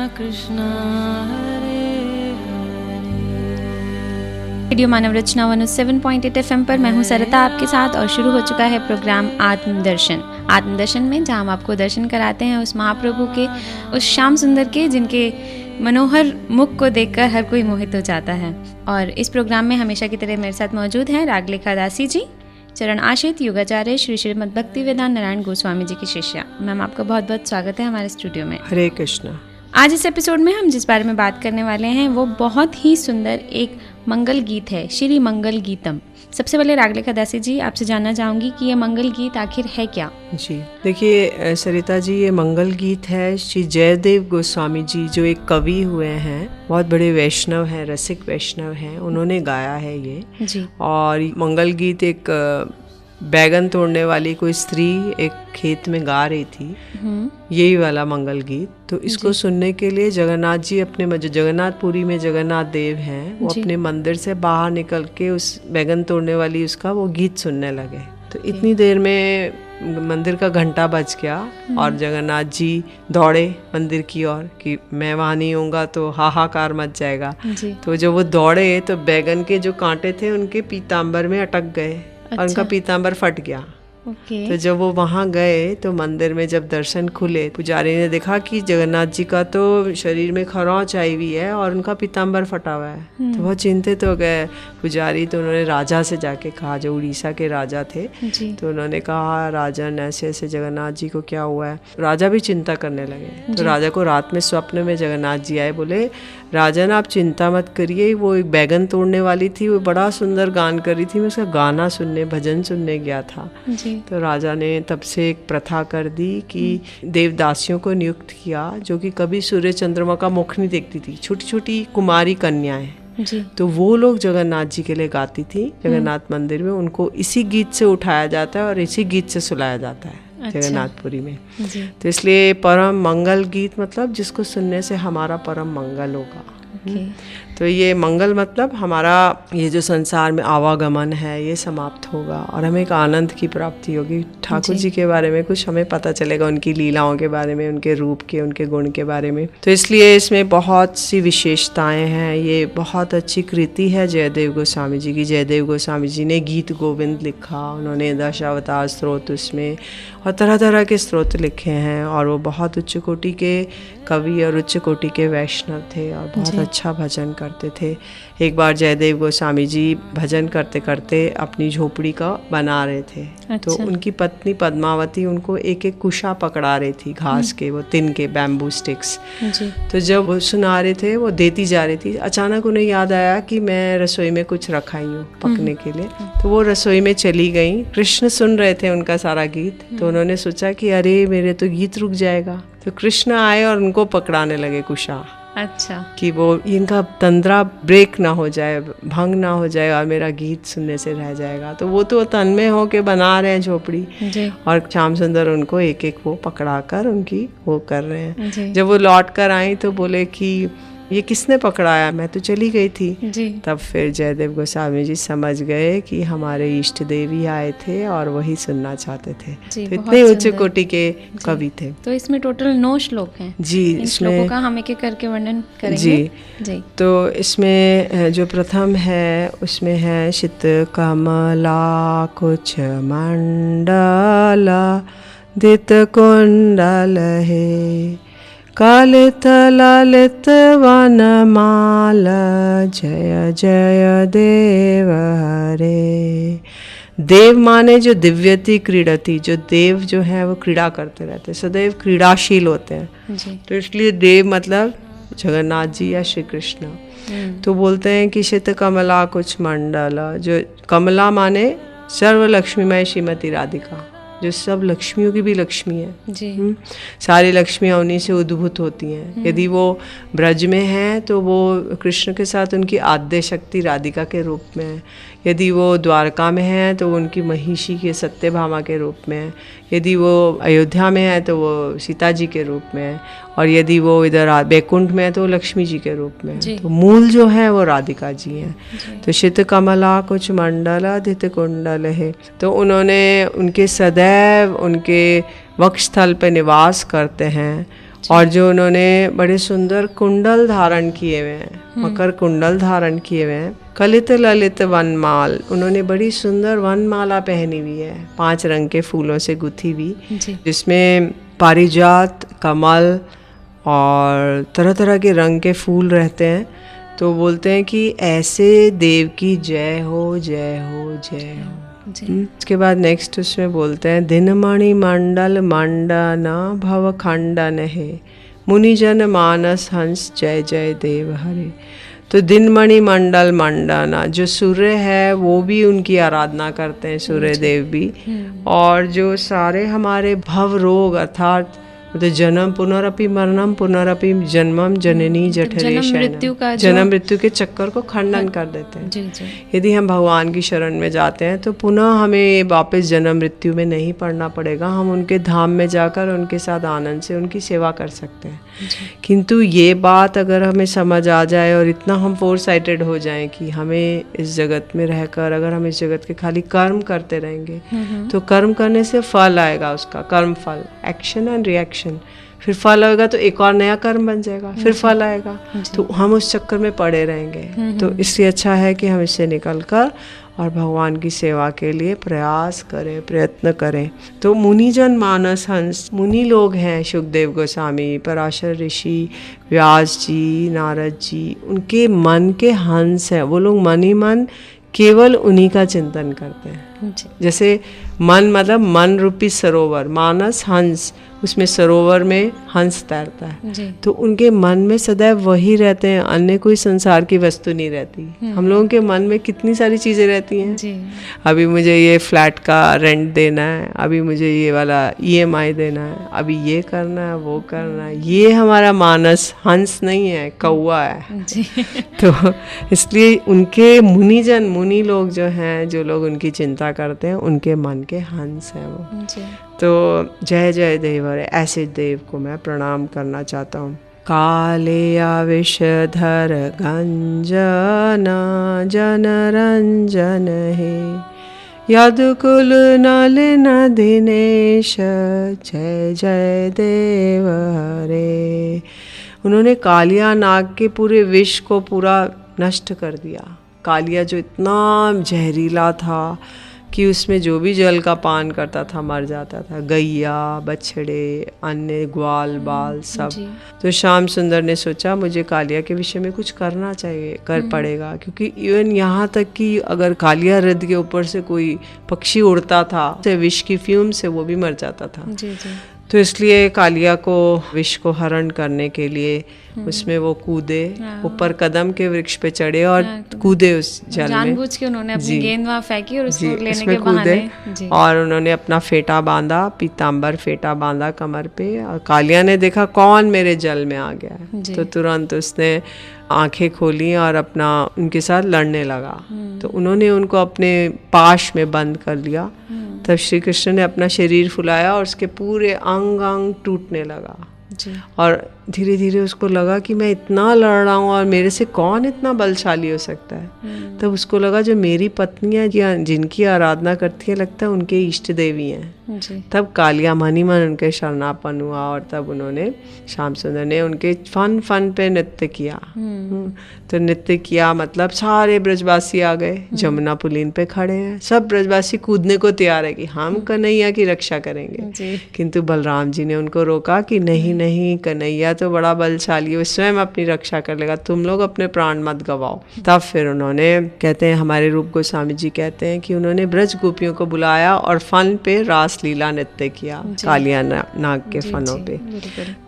कृष्णा हरे radio मानव रचना 107.8 FM पर मैं हूं सरिता आपके साथ और शुरू हो चुका है प्रोग्राम आत्मदर्शन। आत्मदर्शन में जहां हम आपको दर्शन कराते हैं उस महाप्रभु के, उस श्याम सुंदर के, जिनके मनोहर मुख को देखकर हर कोई मोहित हो जाता है। और इस प्रोग्राम में हमेशा की तरह मेरे साथ मौजूद हैं रागलेखा दासी जी, चरण आश्रित योगाचार्य श्री श्रीमद् भक्ति वेदांत नारायण गोस्वामी जी की शिष्या। मैम, आपका बहुत बहुत स्वागत है हमारे स्टूडियो में। हरे कृष्णा। आज इस एपिसोड में हम जिस बारे में बात करने वाले हैं वो बहुत ही सुंदर एक मंगल गीत है, श्री मंगल गीतम। सबसे पहले रागलेखा दासी जी, आपसे जानना चाहूँगी कि ये मंगल गीत आखिर है क्या? जी देखिए सरिता जी, ये मंगल गीत है श्री जयदेव गोस्वामी जी, जो एक कवि हुए हैं, बहुत बड़े वैष्णव हैं, रसिक वैष्णव हैं, उन्होंने गाया है ये जी। और मंगल गीत एक बैगन तोड़ने वाली कोई स्त्री एक खेत में गा रही थी, यही वाला मंगल गीत। तो इसको सुनने के लिए जगन्नाथ जी अपने जगन्नाथपुरी में जगन्नाथ देव हैं, वो अपने मंदिर से बाहर निकल के उस बैगन तोड़ने वाली उसका वो गीत सुनने लगे। तो इतनी देर में मंदिर का घंटा बज गया और जगन्नाथ जी दौड़े मंदिर की ओर कि मैं वहाँ नहीं होऊंगा तो हाहाकार मच जाएगा। तो जब वो दौड़े तो बैगन के जो कांटे थे उनके पीताम्बर में अटक गए और उनका पीताम्बर फट गया। तो जब वो वहाँ गए तो मंदिर में जब दर्शन खुले, पुजारी ने देखा कि जगन्नाथ जी का तो शरीर में खरोंच आई हुई है और उनका पीताम्बर फटा हुआ है। तो बहुत चिंतित हो गए पुजारी। तो उन्होंने राजा से जाके कहा, जो उड़ीसा के राजा थे, तो उन्होंने कहा राजन ऐसे ऐसे जगन्नाथ जी को क्या हुआ है। राजा भी चिंता करने लगे। तो राजा को रात में स्वप्न में जगन्नाथ जी आए, बोले राजन आप चिंता मत करिए, वो एक बैगन तोड़ने वाली थी, वो बड़ा सुंदर गान कर रही थी, मैं उसका गाना सुनने, भजन सुनने गया था। तो राजा ने तब से एक प्रथा कर दी कि देवदासियों को नियुक्त किया जो कि कभी सूर्य चंद्रमा का मुख नहीं देखती थी, छोटी छोटी कुमारी कन्याएं। तो वो लोग जगन्नाथ जी के लिए गाती थी जगन्नाथ मंदिर में, उनको इसी गीत से उठाया जाता है और इसी गीत से सुलाया जाता है जगन्नाथपुरी में। तो इसलिए परम मंगल गीत मतलब जिसको सुनने से हमारा परम मंगल होगा। तो ये मंगल मतलब हमारा ये जो संसार में आवागमन है ये समाप्त होगा और हमें एक आनंद की प्राप्ति होगी। ठाकुर जी के बारे में कुछ हमें पता चलेगा, उनकी लीलाओं के बारे में, उनके रूप के, उनके गुण के बारे में। तो इसलिए इसमें बहुत सी विशेषताएं हैं। ये बहुत अच्छी कृति है जयदेव गोस्वामी जी की। जयदेव गोस्वामी जी ने गीत गोविंद लिखा, उन्होंने दशावतार स्त्रोत उसमें और तरह तरह के स्त्रोत लिखे हैं और वो बहुत उच्च कोटि के कवि और उच्च कोटि के वैष्णव थे और बहुत अच्छा भजन करते थे। एक बार जयदेव गोस्वामी जी भजन करते करते अपनी झोपड़ी का बना रहे थे। तो उनकी पत्नी पद्मावती उनको एक एक कुशा पकड़ा रही थी, घास के, वो तिन के बैम्बू स्टिक्स। तो जब वो सुना रहे थे, वो देती जा रही थी, अचानक उन्हें याद आया कि मैं रसोई में कुछ रखा ही हूँ पकने के लिए। तो वो रसोई में चली गई। कृष्ण सुन रहे थे उनका सारा गीत, तो उन्होंने सोचा कि अरे मेरे तो गीत रुक जाएगा। तो कृष्ण आए और उनको पकड़ाने लगे कुशा। अच्छा, कि वो इनका तंद्रा ब्रेक ना हो जाए, भंग ना हो जाए और मेरा गीत सुनने से रह जाएगा। तो वो तो तन्मय होके बना रहे हैं झोपड़ी और श्याम सुंदर उनको एक एक वो पकड़ा कर उनकी वो कर रहे हैं। जब वो लौट कर आई तो बोले कि ये किसने पकड़ाया, मैं तो चली गई थी। तब फिर जयदेव गोस्वामी जी समझ गए कि हमारे इष्ट देवी आए थे और वही सुनना चाहते थे। तो इतने उच्च कोटि के कवि थे। तो इसमें टोटल 9 श्लोक हैं जी। इन श्लोकों का हम एक एक करके वर्णन करेंगे जी। तो इसमें जो प्रथम है उसमें है शीत कमला कुछ मंडला दित कुंडल है कालित ललित वनमाल जय जय देव हरे। देव माने जो दिव्यति क्रीडति, जो देव जो है वो क्रीड़ा करते रहते, सदैव क्रीड़ाशील होते हैं। तो इसलिए देव मतलब जगन्नाथ जी या श्री कृष्ण। तो बोलते हैं कि शीत कमला कुछ मंडला, जो कमला माने सर्व लक्ष्मीमय श्रीमती राधिका, जो सब लक्ष्मियों की भी लक्ष्मी है। सारी लक्ष्मियाँ उन्हीं से उद्भूत होती हैं। यदि वो ब्रज में हैं तो वो कृष्ण के साथ उनकी आद्य शक्ति राधिका के रूप में है। यदि वो द्वारका में हैं तो उनकी महिषी के सत्यभामा के रूप में है। यदि वो अयोध्या में है तो वो सीता जी के रूप में है। और यदि वो इधर बैकुंठ में है तो लक्ष्मी जी के रूप में है। तो मूल जो है वो राधिका जी हैं। तो शीत कमला कुछ मंडला धित कुंडल है। तो उन्होंने उनके सदैव उनके वक्षस्थल पे निवास करते हैं और जो उन्होंने बड़े सुंदर कुंडल धारण किए हुए हैं, मकर कुंडल धारण किए हुए हैं, कलित ललित वनमाल, उन्होंने बड़ी सुंदर वनमाला पहनी हुई है 5 रंग के फूलों से गुथी हुई, जिसमें पारिजात, कमल और तरह तरह के रंग के फूल रहते हैं। तो बोलते हैं कि ऐसे देव की जय हो, जय हो, जय हो। उसके बाद नेक्स्ट उसमें बोलते हैं दिनमणि मंडल मंडना भव खंडन है, मुनिजन मानस हंस जय जय देव हरे। तो दिनमणि मंडल मंडना, जो सूर्य है वो भी उनकी आराधना करते हैं, सूर्य देव भी। और जो सारे हमारे भव रोग अर्थात तो जन्म पुनरपि मरणम पुनरपि जन्मम जननी जठरे शयनम, जन्म मृत्यु के चक्कर को खंडन कर देते हैं। यदि हम भगवान की शरण में जाते हैं तो पुनः हमें वापस जन्म मृत्यु में नहीं पड़ना पड़ेगा, हम उनके धाम में जाकर उनके साथ आनंद से उनकी सेवा कर सकते हैं। किंतु ये बात अगर हमें समझ आ जाए और इतना हम फोर साइटेड हो जाएं कि हमें इस जगत में रहकर अगर हम इस जगत के खाली कर्म करते रहेंगे तो कर्म करने से फल आएगा, उसका कर्म फल, एक्शन एंड रिएक्शन, फिर फल आएगा तो एक और नया कर्म बन जाएगा, फिर फल आएगा, तो हम उस चक्कर में पड़े रहेंगे। तो इसलिए अच्छा है कि हम इससे निकलकर और भगवान की सेवा के लिए प्रयास करें, प्रयत्न करें। तो मुनिजन मानस हंस, मुनि लोग हैं, सुखदेव गोस्वामी, पराशर ऋषि, व्यास जी, नारद जी, उनके मन के हंस हैं। वो लोग मन ही मन केवल उन्हीं का चिंतन करते हैं। जैसे मन मतलब मन रूपी सरोवर, मानस हंस, उसमें सरोवर में हंस तैरता है, तो उनके मन में सदैव वही रहते हैं, अन्य कोई संसार की वस्तु नहीं रहती। हम लोगों के मन में कितनी सारी चीज़ें रहती हैं, अभी मुझे ये फ्लैट का रेंट देना है, अभी मुझे ये वाला EMI देना है, अभी ये करना है, वो करना है। ये हमारा मानस हंस नहीं है, कौवा है। तो इसलिए उनके मुनिजन, मुनि लोग जो हैं, जो लोग उनकी चिंता करते हैं, उनके मन के हंस हैं वो। तो जय जय देव हरे, ऐसे देव को मैं प्रणाम करना चाहता हूँ। काले विषधर गंजना जनरंजन हे, यदुकुल नलिन दिनेश जय जय देव हरे। उन्होंने कालिया नाग के पूरे विष को पूरा नष्ट कर दिया। कालिया जो इतना जहरीला था कि उसमें जो भी जल का पान करता था मर जाता था, गैया, बछड़े, अन्य ग्वाल बाल सब। तो श्याम सुंदर ने सोचा मुझे कालिया के विषय में कुछ करना चाहिए, कर पड़ेगा, क्योंकि इवन यहाँ तक कि अगर कालिया हृद के ऊपर से कोई पक्षी उड़ता था तो विष की फ्यूम से वो भी मर जाता था। तो इसलिए कालिया को विष को हरण करने के लिए उसमें वो कूदे, ऊपर कदम के वृक्ष पे चढ़े और कूदे उस जल में, जानबूझ के उन्होंने अपनी गेंद वहाँ फेंकी और उसको लेने के बहाने और उन्होंने अपना फेटा बांधा, पीतांबर फेटा बांधा कमर पे। और कालिया ने देखा कौन मेरे जल में आ गया है, तो तुरंत उसने आंखें खोली और अपना उनके साथ लड़ने लगा। तो उन्होंने उनको अपने पाश में बंद कर लिया। तब श्री कृष्ण ने अपना शरीर फुलाया और उसके पूरे अंग अंग टूटने लगा। और धीरे धीरे उसको लगा कि मैं इतना लड़ रहा हूँ और मेरे से कौन इतना बलशाली हो सकता है। तब उसको लगा जो मेरी पत्नियां या जिनकी आराधना करती है, लगता है उनके इष्ट देवी हैं। तब कालिया मन ही मन उनके शरणापन हुआ और तब उन्होंने, श्याम सुंदर ने उनके फन पे नृत्य किया। तो नृत्य किया मतलब सारे ब्रजवासी आ गए, जमुना पुलीन पे खड़े हैं, सब ब्रजवासी कूदने को तैयार है कि हम कन्हैया की रक्षा करेंगे। किंतु बलराम जी ने उनको रोका कि नहीं नहीं, कन्हैया तो बड़ा बलशाली है, वो स्वयं अपनी रक्षा कर लेगा, तुम लोग अपने प्राण मत गवाओ। तब फिर उन्होंने, कहते हैं हमारे रूप गोस्वामी जी कहते हैं कि उन्होंने ब्रज गोपियों को बुलाया और फन पे रास लीला नृत्य किया, कालिया नाग के फनों पे।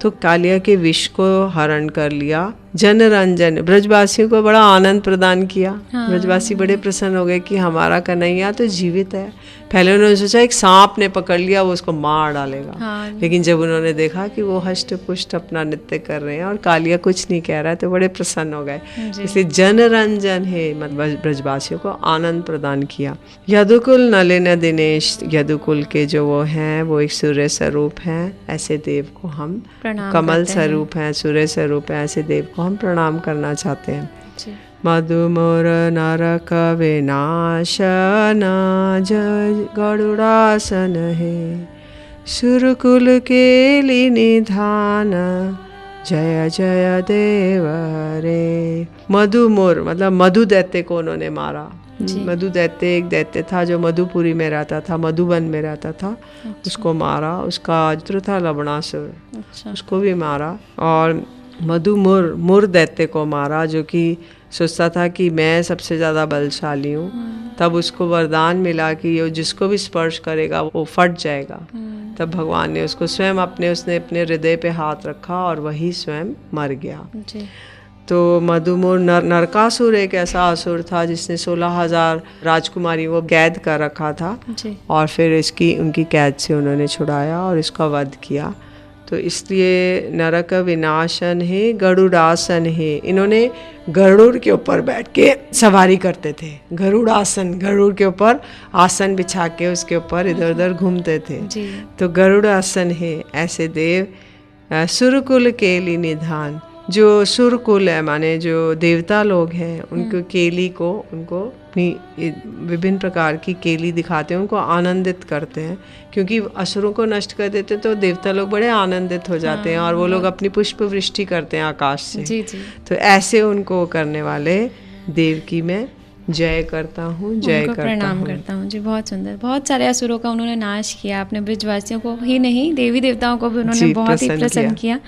तो कालिया के विष को हरण कर लिया। जनरंजन, ब्रजवासियों को बड़ा आनंद प्रदान किया। ब्रजवासी बड़े प्रसन्न हो गए कि हमारा कन्हैया तो जीवित है। पहले उन्होंने सोचा एक सांप ने पकड़ लिया, वो उसको मार डालेगा। लेकिन जब उन्होंने देखा कि वो हष्ट पुष्ट अपना नृत्य कर रहे हैं और कालिया कुछ नहीं कह रहा है, तो बड़े प्रसन्न हो गए। इसलिए जनरंजन है, मतलब ब्रजवासियों को आनंद प्रदान किया। यदुकुल नलिन दिनेश, यदुकुल के जो वो हैं वो एक सूर्य स्वरूप हैं, ऐसे देव को हम, कमल स्वरूप हैं, सूर्य स्वरूप हैं, ऐसे देव को हम प्रणाम करना चाहते हैं। मधुमोर नरक विनाशन जय गरुड़ासन है, सुरकुल केली निधान, जय जय देव हरे। मधु मोर मतलब मधु दैत्य को उन्होंने मारा। मधु दैत्य एक दैत्य था जो मधुपुरी में रहता था, मधुबन में रहता था। उसको मारा। उसका पुत्र था लवणासुर, उसको भी मारा। और मधु मुर दैत्य को मारा, जो कि सोचता था कि मैं सबसे ज़्यादा बलशाली हूँ। तब उसको वरदान मिला कि ये जिसको भी स्पर्श करेगा वो फट जाएगा। तब भगवान ने उसको स्वयं उसने अपने हृदय पे हाथ रखा और वही स्वयं मर गया। तो मधुमोर नरकासुर एक ऐसा असुर था जिसने 16,000 राजकुमारी को कैद कर रखा था और फिर उनकी कैद से उन्होंने छुड़ाया और इसका वध किया। तो इसलिए नरक विनाशन है गरुड़ासन है। इन्होंने गरुड़ के ऊपर बैठ के सवारी करते थे। गरुड़ासन, गरुड़ के ऊपर आसन बिछा के उसके ऊपर इधर उधर घूमते थे। तो गरुड़ासन है। ऐसे देव सुरकुल केली निधान, जो सुरकुल है माने जो देवता लोग हैं, उनको केली को उनको अपनी विभिन्न प्रकार की केली दिखाते हैं, उनको आनंदित करते हैं। क्योंकि असुरों को नष्ट कर देते तो देवता लोग बड़े आनंदित हो जाते हैं और वो लोग अपनी पुष्प वृष्टि करते हैं आकाश से। तो ऐसे उनको करने वाले देव की मैं जय करता हूँ, जय करता हूँ, प्रणाम करता हूँ जी। बहुत सुंदर। बहुत सारे असुरों का उन्होंने नाश किया। अपने ब्रजवासियों को ही नहीं, देवी देवताओं को भी उन्होंने बहुत ही प्रसन्न किया।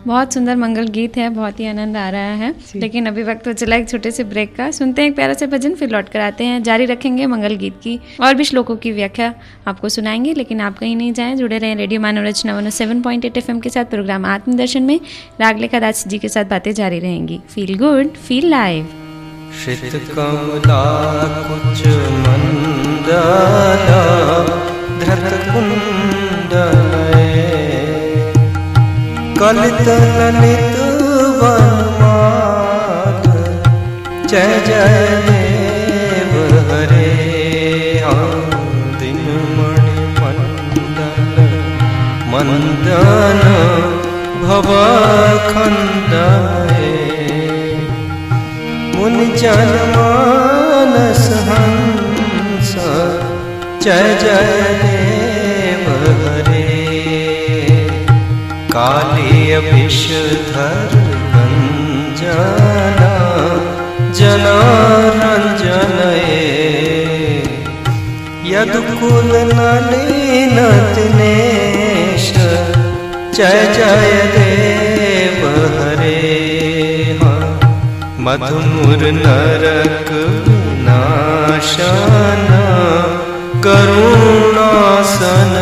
बहुत सुंदर मंगल गीत है, बहुत ही आनंद आ रहा है। लेकिन अभी वक्त हो चला एक छोटे से ब्रेक का। सुनते हैं एक प्यारा से भजन, फिर लौट कर आते हैं। जारी रखेंगे मंगल गीत की और भी श्लोकों की व्याख्या आपको सुनाएंगे। लेकिन आप कहीं नहीं जाएं, जुड़े रहें रेडियो मानव रचना 107.8 FM के साथ। प्रोग्राम आत्मदर्शन में रागलेखा दास जी के साथ बातें जारी रहेंगी। Feel good, feel live. श्रित कमला कुच मंदना धृत कुंडलये, कलित ललित वनमाल, जय जय देव हरे। दिनमणि मंडल मंदन भव खंडये, मुनि जन मानस हंस, जय जय देव हरे। काली विषधर गंजना, जनारंजनये, यदुकुल नलिन दिनेश, जय जय देव हरे। मधुमुर नरक विनाशन, करुणासन,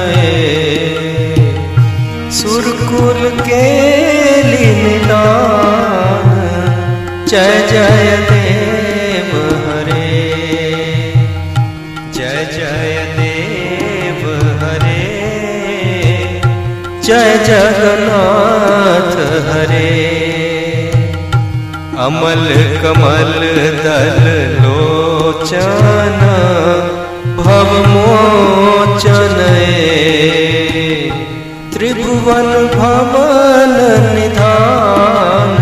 सुरकुल केली निधान, जय जय देव हरे। जय जय देव हरे, जय जगन्नाथ हरे। अमल कमल दल लोचन, भव मोचन, त्रिभुवन भवन निधान,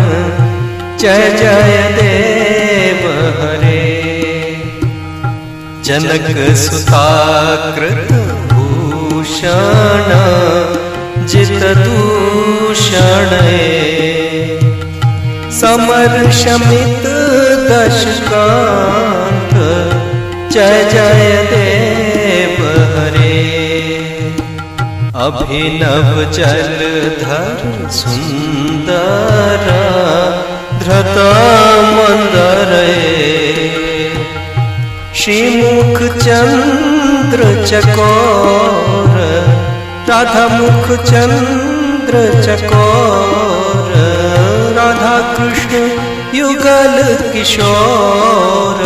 जय जय देव हरे। जनक सुताकृत भूषण, जित दूषण, समर शमित दशकांत, जय जय देव हरे। अभिनव जलधर सुंदर, धृत मंदर, श्रीमुख चंद्र चकोर, राधा मुख चंद्र चकोर, राधा कृष्ण युगल किशोर,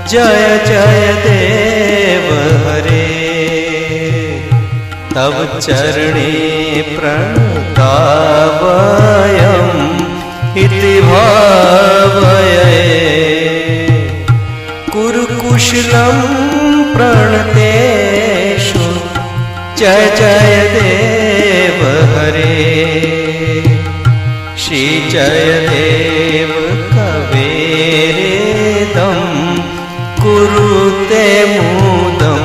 जय जय देव हरे। तव चरणे प्रणतावयम् इति भावये, कुरु कुशलं प्रणतेषु, जय जय देव हरे। श्री जयदेव कवेरेदं कुरुते मुदं,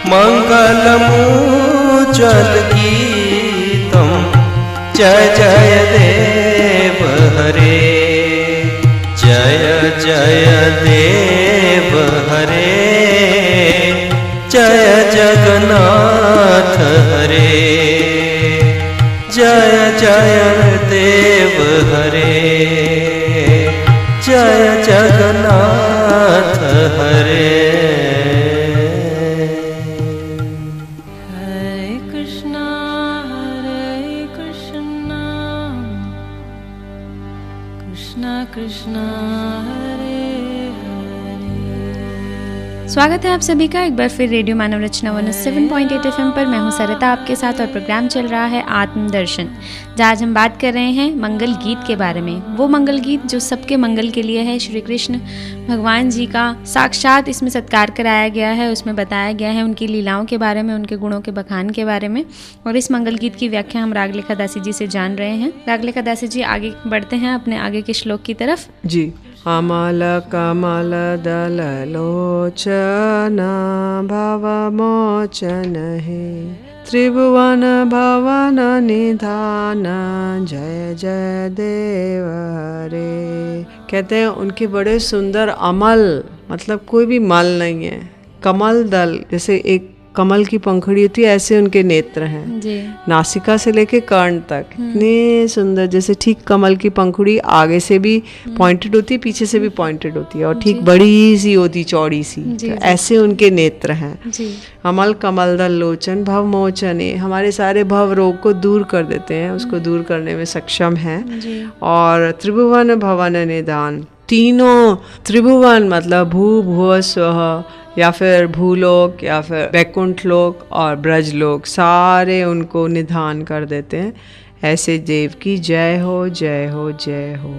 मंगल मङ्गलमुज्ज्वल गीतं जय जय देव हरे जय जय देव हरे जय जगन्नाथ हरे जय जय देव हरे जय जगन्नाथ हरे Hare Krishna, Krishna Krishna, Hare Hare. स्वागत है आप सभी का एक बार फिर रेडियो मानव रचना 107.8 FM पर। मैं हूं सरिता आपके साथ और प्रोग्राम चल रहा है आत्मदर्शन, जहाँ आज हम बात कर रहे हैं मंगल गीत के बारे में। वो मंगल गीत जो सबके मंगल के लिए है। श्री कृष्ण भगवान जी का साक्षात इसमें सत्कार कराया गया है, उसमें बताया गया है उनकी लीलाओं के बारे में, उनके गुणों के बखान के बारे में। और इस मंगल गीत की व्याख्या हम रागलेखा दासी जी से जान रहे हैं। रागलेखा दासी जी, आगे बढ़ते हैं अपने आगे के श्लोक की तरफ। जी। अमल कमल दल लोचना भवमोचन हे त्रिभुवन भवन निधान जय जय देव हरे। कहते हैं उनके बड़े सुंदर अमल, मतलब कोई भी मल नहीं है। कमल दल, जैसे एक कमल की पंखुड़ी होती है, ऐसे उनके नेत्र हैं जी। नासिका से लेके कर्ण तक इतने सुंदर, जैसे ठीक कमल की पंखुड़ी आगे से भी पॉइंटेड होती है, पीछे से भी पॉइंटेड होती है और ठीक बड़ी सी होती, चौड़ी सी। तो ऐसे उनके नेत्र हैं जी। अमल कमल दल लोचन भव मोचने, हमारे सारे भव रोग को दूर कर देते हैं, उसको दूर करने में सक्षम है। और त्रिभुवन भवन निधान, तीनों त्रिभुवन मतलब भू भुव स्वः या फिर भूलोक या फिर वैकुंठ लोक और ब्रज लोक, सारे उनको निधान कर देते हैं। ऐसे देव की जय हो जय हो जय हो।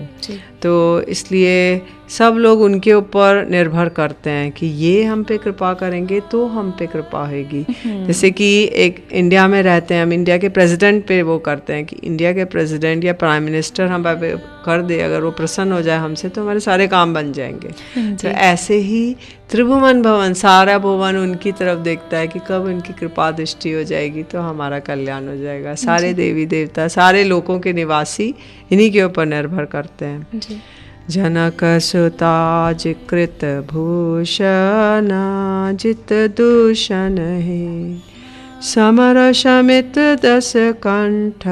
तो इसलिए सब लोग उनके ऊपर निर्भर करते हैं कि ये हम पे कृपा करेंगे तो हम पे कृपा होगी। जैसे कि एक इंडिया में रहते हैं हम, इंडिया के प्रेसिडेंट पे वो करते हैं कि इंडिया के प्रेसिडेंट या प्राइम मिनिस्टर हम पे कर दे, अगर वो प्रसन्न हो जाए हमसे तो हमारे सारे काम बन जाएंगे। तो ऐसे ही त्रिभुवन भवन, सारा भुवन उनकी तरफ देखता है कि कब उनकी कृपा दृष्टि हो जाएगी तो हमारा कल्याण हो जाएगा। सारे देवी देवता, सारे लोकों के निवासी इन्हीं के ऊपर निर्भर करते हैं। जनक सुताज कृत भूषण जित दूषण हे समर शमित दस कंठ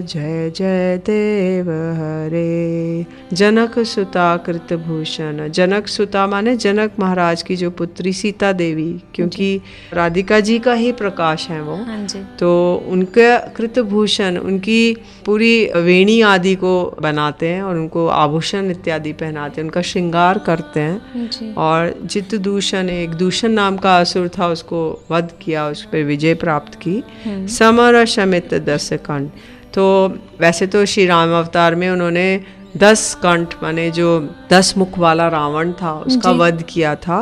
जय जय देव हरे। जनक सुता कृत भूषण, जनक सुता माने जनक महाराज की जो पुत्री सीता देवी, क्योंकि राधिका जी का ही प्रकाश है वो। तो उनका कृत भूषण, उनकी पूरी वेणी आदि को बनाते हैं और उनको आभूषण इत्यादि पहनाते हैं, उनका श्रृंगार करते हैं। और जित दूषण, एक दूषण नाम का असुर था, उसको वध किया, उस पर विजय प्राप्त की। समर शमित 10 कंठ, तो वैसे तो श्री राम अवतार में उन्होंने 10 कंठ माने जो 10 मुख वाला रावण था उसका वध किया था,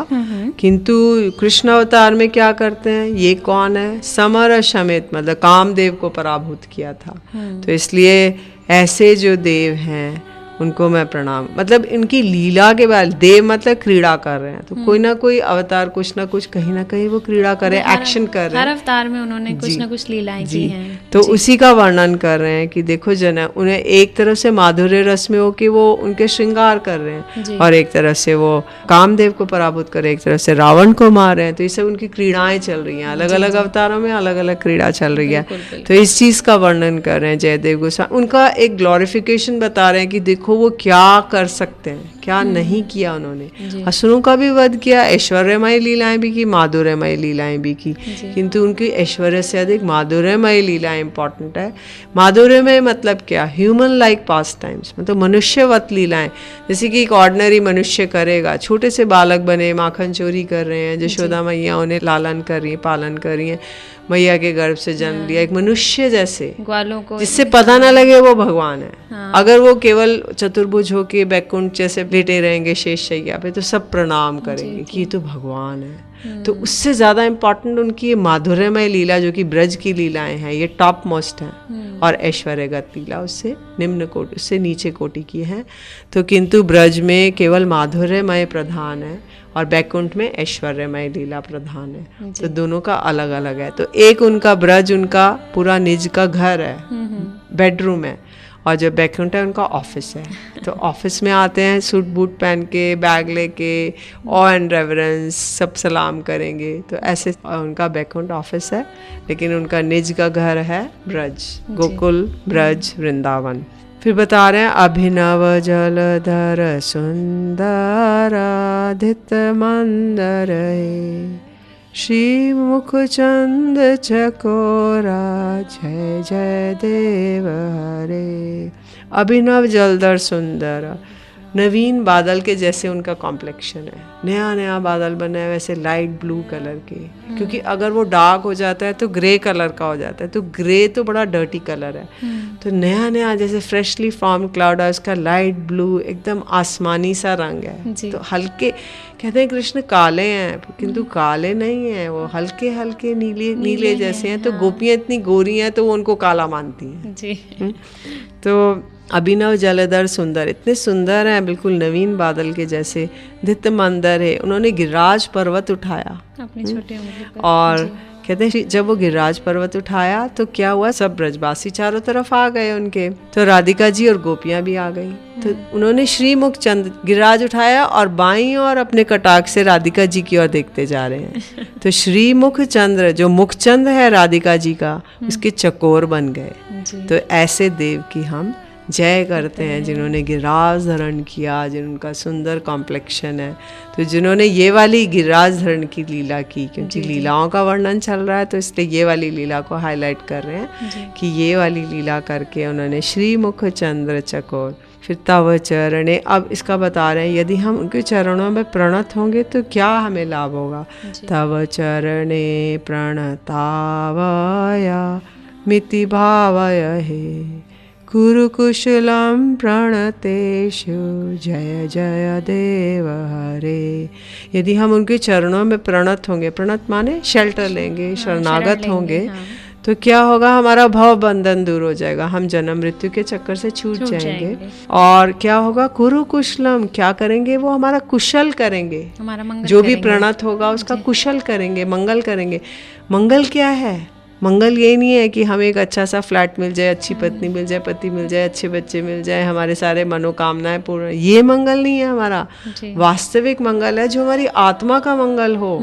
किंतु कृष्ण अवतार में क्या करते हैं, ये कौन है, समर शमित मतलब कामदेव को पराभूत किया था। तो इसलिए ऐसे जो देव हैं उनको मैं प्रणाम, मतलब इनकी लीला के बाद, देव मतलब क्रीड़ा कर रहे हैं, तो कोई ना कोई अवतार कुछ ना कुछ कहीं ना कहीं वो क्रीड़ा कर रहे हैं, एक्शन कर रहे हैं। हर अवतार में उन्होंने कुछ ना कुछ लीलाएं की हैं। तो उसी का वर्णन कर रहे हैं कि देखो जना, उन्हें एक तरफ से माधुर्य रस में हो कि वो उनके श्रृंगार कर रहे हैं और एक तरफ से वो कामदेव को पराभूत कर रहे हैं, एक तरफ से रावण को मार रहे हैं। तो ये सब उनकी क्रीड़ाएं चल रही हैं, अलग अलग अवतारों में अलग अलग क्रीड़ा चल रही है। तो इस चीज का वर्णन कर रहे हैं जयदेव गोस्वामी, उनका एक ग्लोरिफिकेशन बता रहे हैं कि देखो वो क्या कर सकते हैं, क्या नहीं किया उन्होंने। असुरों का भी वध किया, ऐश्वर्यमय लीलाएं भी की, माधुर्यमय लीलाएं भी की, किंतु उनकी ऐश्वर्य से अधिक माधुर्यमय लीलाएं इंपॉर्टेंट है। माधुर्यमय मतलब क्या, ह्यूमन लाइक पास टाइम्स, मतलब मनुष्यवत लीलाएं, जैसे कि एक ऑर्डिनरी मनुष्य करेगा। छोटे से बालक बने, माखन चोरी कर रहे हैं, यशोदा मैया उन्हें लालन कर रही है, पालन कर रही है, मैया के गर्भ से जन्म लिया, एक मनुष्य जैसे, ग्वालों को, जिससे पता ना लगे वो भगवान है। अगर वो केवल चतुर्भुज होके बैकुंठ जैसे लेटे रहेंगे शेष शैया पे, तो सब प्रणाम करेंगे कि ये तो भगवान है। तो उससे ज़्यादा इम्पॉर्टेंट उनकी ये माधुर्यमय लीला जो कि ब्रज की लीलाएं हैं, ये टॉप मोस्ट हैं, और ऐश्वर्यगत लीला उससे निम्न कोटि, उससे नीचे कोटि की हैं। तो किंतु ब्रज में केवल माधुर्यमय प्रधान है और बैकुंठ में ऐश्वर्यमय लीला प्रधान है। तो दोनों का अलग अलग है। तो एक उनका ब्रज उनका पूरा निज का घर है, बेडरूम है, और जो बैकुंठ है उनका ऑफिस है। तो ऑफिस में आते हैं सूट बूट पहन के, बैग लेके, ऑ एंड रेवरेंस, सब सलाम करेंगे। तो ऐसे उनका बैकुंठ ऑफिस है, लेकिन उनका निज का घर है ब्रज, गोकुल ब्रज वृंदावन। फिर बता रहे हैं अभिनव जलधर सुंदराधित मंदर श्री मुखचंद चकोरा जय जय देव हरे। अभिनव जलधर सुंदर, नवीन बादल के जैसे उनका कॉम्प्लेक्शन है, नया नया बादल बना है वैसे लाइट ब्लू कलर के, क्योंकि अगर वो डार्क हो जाता है तो ग्रे कलर का हो जाता है, तो ग्रे तो बड़ा डर्टी कलर है। तो नया नया जैसे फ्रेशली फॉर्म क्लाउड है, उसका लाइट ब्लू एकदम आसमानी सा रंग है। तो हल्के, कहते हैं कृष्ण काले हैं किंतु काले नहीं हैं, वो हल्के हल्के नीले नीले जैसे हैं। तो गोपियाँ इतनी गोरी हैं तो वो उनको काला मानती हैं जी। तो अभिनव जलधर सुंदर, इतने सुंदर हैं, बिल्कुल नवीन बादल के जैसे। धित मंदर है, उन्होंने गिरिराज पर्वत उठाया अपने छोटे उंगली पर, और कहते हैं जब वो गिरिराज पर्वत उठाया तो क्या हुआ, सब ब्रजवासी चारों तरफ आ गए उनके। तो राधिका जी और गोपियां भी आ गई। तो उन्होंने श्रीमुख चंद गिरिराज उठाया और बाईं ओर अपने कटाक्ष से राधिका जी की ओर देखते जा रहे हैं। तो श्रीमुख चंद्र, जो मुखचंद है राधिका जी का, उसके चकोर बन गए। तो ऐसे देव की हम जय करते हैं, जिन्होंने गिरिराज धारण किया, जिनका सुंदर कॉम्प्लेक्शन है। तो जिन्होंने ये वाली गिरिराज धारण की लीला की, क्योंकि लीलाओं का वर्णन चल रहा है तो इसलिए ये वाली लीला को हाईलाइट कर रहे हैं कि ये वाली लीला करके उन्होंने श्रीमुख चंद्र चकोर। फिर तव चरणे, अब इसका बता रहे हैं यदि हम उनके चरणों में प्रणत होंगे तो क्या हमें लाभ होगा। तव चरणे प्रणतावया मिति भावय हे कुरु कुशलम प्रणतेषु जय जय देव हरे। यदि हम उनके चरणों में प्रणत होंगे, प्रणत माने शेल्टर लेंगे, शरणागत होंगे, तो क्या होगा, हमारा भव बंधन दूर हो जाएगा, हम जन्म मृत्यु के चक्कर से छूट जाएंगे। और क्या होगा, कुरु कुशलम, क्या करेंगे, वो हमारा कुशल करेंगे, हमारा जो भी प्रणत होगा उसका कुशल करेंगे, मंगल करेंगे। मंगल क्या है, मंगल यही नहीं है कि हमें एक अच्छा सा फ्लैट मिल जाए, अच्छी पत्नी मिल जाए, पति मिल जाए, अच्छे बच्चे मिल जाए, हमारे सारे मनोकामनाएं पूर्ण, ये मंगल नहीं है हमारा। वास्तविक मंगल है जो हमारी आत्मा का मंगल हो।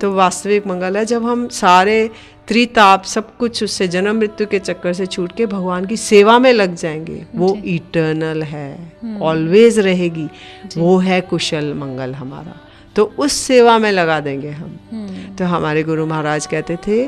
तो वास्तविक मंगल है जब हम सारे त्रिताप सब कुछ उससे जन्म मृत्यु के चक्कर से छूट के भगवान की सेवा में लग जाएंगे। वो इटर्नल है, ऑलवेज रहेगी, वो है कुशल मंगल हमारा। तो उस सेवा में लगा देंगे हम। तो हमारे गुरु महाराज कहते थे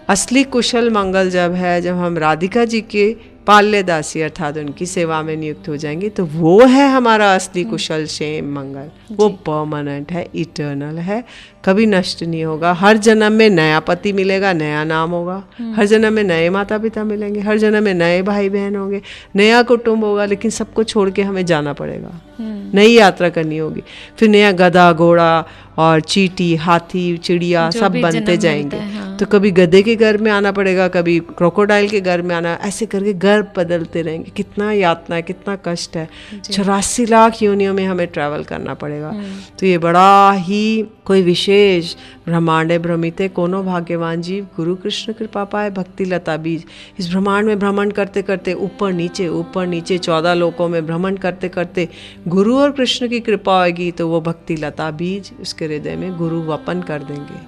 असली कुशल मंगल जब है, जब हम राधिका जी के पाल्यदासी अर्थात उनकी सेवा में नियुक्त हो जाएंगे, तो वो है हमारा असली कुशल क्षेम मंगल। वो परमानेंट है, इटर्नल है, कभी नष्ट नहीं होगा। हर जन्म में नया पति मिलेगा, नया नाम होगा, हर जन्म में नए माता पिता मिलेंगे, हर जन्म में नए भाई बहन होंगे, नया कुटुंब होगा, लेकिन सबको छोड़ के हमें जाना पड़ेगा, नई यात्रा करनी होगी। फिर नया गधा घोड़ा और चींटी हाथी चिड़िया सब बनते जाएंगे। तो कभी गधे के घर में आना पड़ेगा, कभी क्रोकोडाइल के घर में आना, ऐसे करके घर बदलते रहेंगे। कितना यातना है, कितना कष्ट है, 84 लाख योनियों में हमें ट्रैवल करना पड़ेगा। तो ये बड़ा ही कोई विशेष ब्रह्मांडे भ्रमिते कोनो भाग्यवान जीव गुरु कृष्ण कृपा पाए भक्ति लता बीज। इस ब्रह्मांड में भ्रमण करते करते ऊपर नीचे 14 लोकों में भ्रमण करते करते गुरु और कृष्ण की कृपा होगी तो वो भक्ति लता बीज उसके हृदय में गुरु वपन कर देंगे,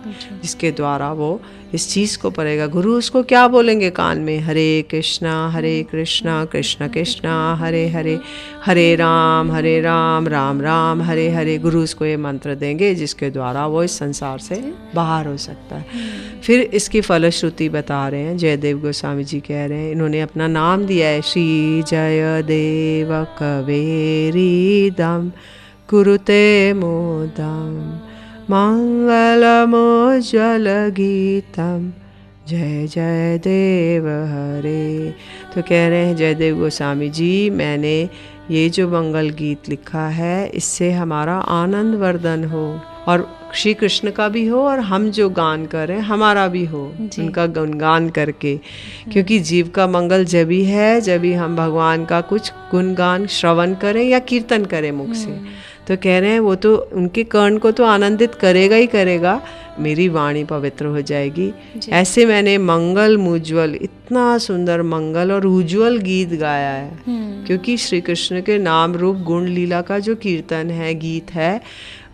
जिसके द्वारा वो इस चीज़ को पढ़ेगा। गुरु उसको क्या बोलेंगे कान में, हरे कृष्णा कृष्ण कृष्ण हरे हरे, हरे राम राम राम हरे हरे। गुरु उसको ये मंत्र देंगे जिसके द्वारा वो इस संसार से बाहर हो सकता है। फिर इसकी फलश्रुति बता रहे हैं, जयदेव गोस्वामी जी कह रहे हैं, इन्होंने अपना नाम दिया है श्री जयदेव कवेरीदम कुरुते मोदम मंगलमोज्ज्वल गीतम जय जय देव हरे। तो कह रहे हैं जयदेव गोस्वामी जी, मैंने ये जो मंगल गीत लिखा है इससे हमारा आनंद वर्धन हो और श्री कृष्ण का भी हो और हम जो गान करें हमारा भी हो, उनका गुणगान करके। क्योंकि जीव का मंगल जब ही है जब ही हम भगवान का कुछ गुणगान श्रवण करें या कीर्तन करें मुख से। तो कह रहे हैं वो तो उनके कर्ण को तो आनंदित करेगा ही करेगा, मेरी वाणी पवित्र हो जाएगी। ऐसे मैंने मंगल मुज्ज्वल, इतना सुंदर मंगल और उज्ज्वल गीत गाया है। क्योंकि श्री कृष्ण के नाम रूप गुण लीला का जो कीर्तन है, गीत है,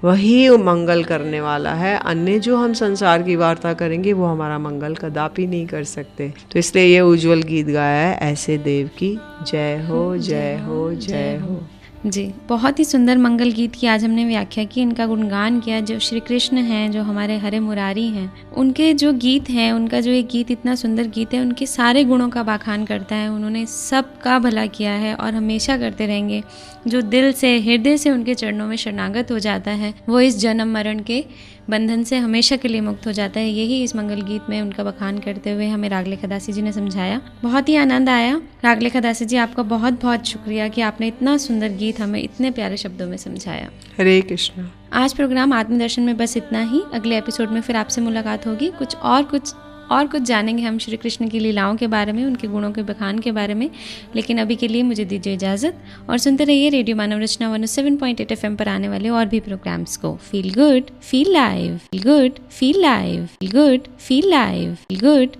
वही मंगल करने वाला है। अन्य जो हम संसार की वार्ता करेंगे वो हमारा मंगल कदापि नहीं कर सकते। तो इसलिए ये उज्ज्वल गीत गाया है, ऐसे देव की जय हो जय हो जय हो। जी, बहुत ही सुंदर मंगल गीत की आज हमने व्याख्या की, इनका गुणगान किया। जो श्री कृष्ण हैं, जो हमारे हरे मुरारी हैं, उनके जो गीत हैं, उनका जो एक गीत इतना सुंदर गीत है, उनके सारे गुणों का बखान करता है। उन्होंने सबका भला किया है और हमेशा करते रहेंगे। जो दिल से, हृदय से उनके चरणों में शरणागत हो जाता है वो इस जन्म मरण के बंधन से हमेशा के लिए मुक्त हो जाता है। यही इस मंगल गीत में उनका बखान करते हुए हमें रागलेखा दासी जी ने समझाया। बहुत ही आनंद आया। रागलेखा दासी जी, आपका बहुत बहुत शुक्रिया कि आपने इतना सुंदर गीत हमें इतने प्यारे शब्दों में समझाया। हरे कृष्ण। आज प्रोग्राम आत्मदर्शन में बस इतना ही। अगले एपिसोड में फिर आपसे मुलाकात होगी। कुछ जानेंगे हम श्री कृष्ण की लीलाओं के बारे में, उनके गुणों के बखान के बारे में। लेकिन अभी के लिए मुझे दीजिए इजाज़त और सुनते रहिए रेडियो मानव रचना 107.8 FM पर आने वाले और भी प्रोग्राम्स को। Feel good, feel live, feel good, feel live, feel good, feel live, feel good,